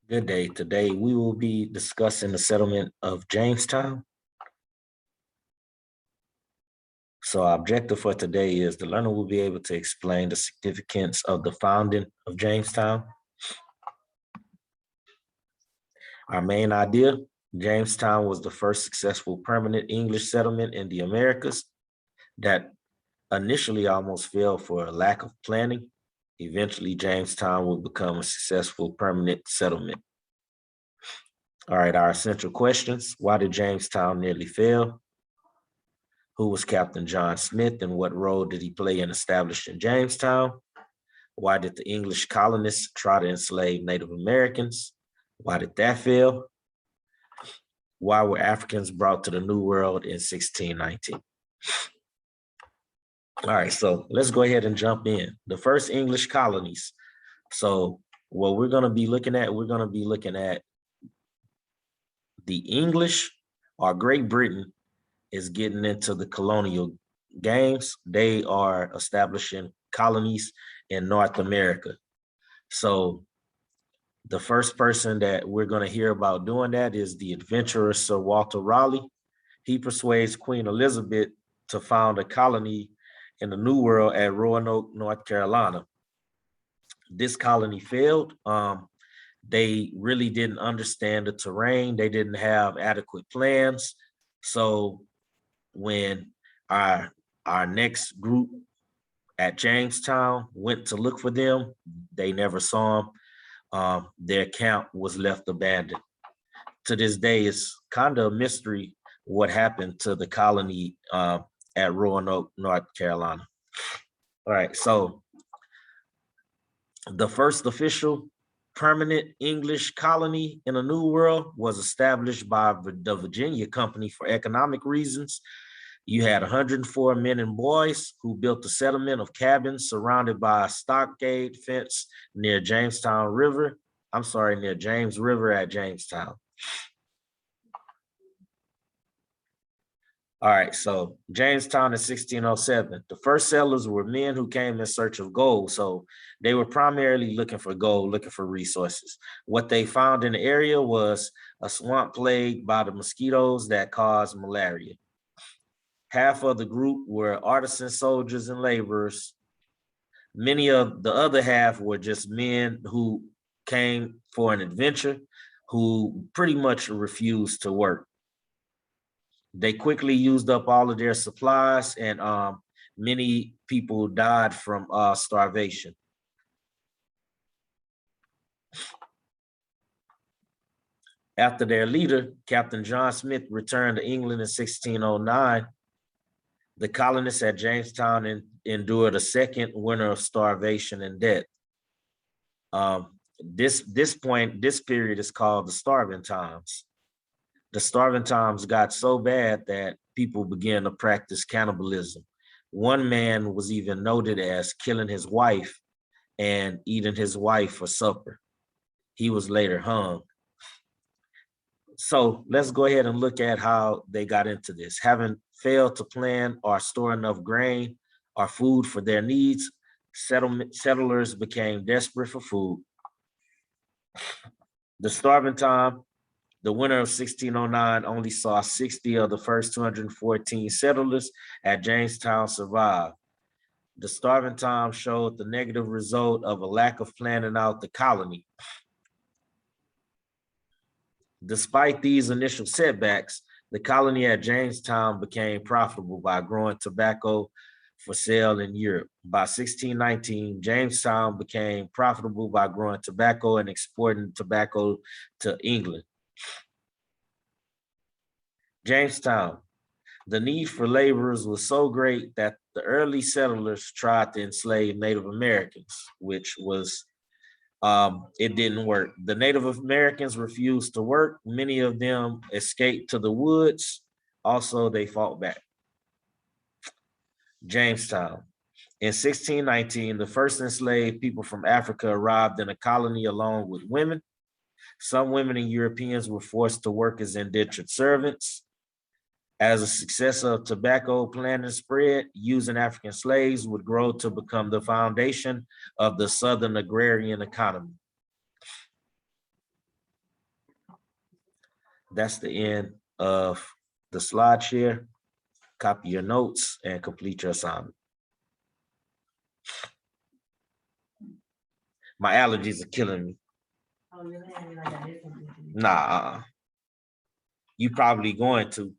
Good day. Today we will be discussing the settlement of Jamestown. So our objective for today is the learner will be able to explain the significance of the founding of Jamestown. Our main idea, Jamestown was the first successful permanent English settlement in the Americas that initially almost failed for a lack of planning. Eventually, Jamestown would become a successful permanent settlement. All right, our essential questions. Why did Jamestown nearly fail? Who was Captain John Smith and what role did he play in establishing Jamestown? Why did the English colonists try to enslave Native Americans? Why did that fail? Why were Africans brought to the New World in 1619? All right, so let's go ahead and jump in. The first English colonies. So what we're going to be looking at, the English or Great Britain is getting into the colonial games. They are establishing colonies in North America. So the first person that we're going to hear about doing that is the adventurer Sir Walter Raleigh. He persuades Queen Elizabeth to found a colony in the New World at Roanoke, North Carolina. This colony failed. They really didn't understand the terrain. They didn't have adequate plans. So when our next group at Jamestown went to look for them, they never saw them. Their camp was left abandoned. To this day, it's kind of a mystery what happened to the colony at Roanoke, North Carolina. All right, so the first official permanent English colony in the New World was established by the Virginia Company for economic reasons. You had 104 men and boys who built a settlement of cabins surrounded by a stockade fence near James River at Jamestown. All right, so Jamestown in 1607. The first settlers were men who came in search of gold. So they were primarily looking for gold, looking for resources. What they found in the area was a swamp plagued by the mosquitoes that caused malaria. Half of the group were artisan soldiers and laborers. Many of the other half were just men who came for an adventure, who pretty much refused to work. They quickly used up all of their supplies, and many people died from starvation. After their leader, Captain John Smith, returned to England in 1609, the colonists at Jamestown endured a second winter of starvation and death. This period is called the Starving Times. The Starving Times got so bad that people began to practice cannibalism. One man was even noted as killing his wife and eating his wife for supper. He was later hung. So let's go ahead and look at how they got into this. Having failed to plan or store enough grain or food for their needs, settlers became desperate for food. The Starving Time, the winter of 1609, only saw 60 of the first 214 settlers at Jamestown survive. The Starving Time showed the negative result of a lack of planning out the colony. Despite these initial setbacks, the colony at Jamestown became profitable by growing tobacco for sale in Europe. By 1619, Jamestown became profitable by growing tobacco and exporting tobacco to England. Jamestown, the need for laborers was so great that the early settlers tried to enslave Native Americans, which was it didn't work. The Native Americans refused to work. Many of them escaped to the woods. Also, they fought back. Jamestown. In 1619, the first enslaved people from Africa arrived in a colony along with women. Some women and Europeans were forced to work as indentured servants. As the success of tobacco planting spread, using African slaves would grow to become the foundation of the Southern agrarian economy. That's the end of the slide share. Copy your notes and complete your assignment. My allergies are killing me. Nah, you probably going to.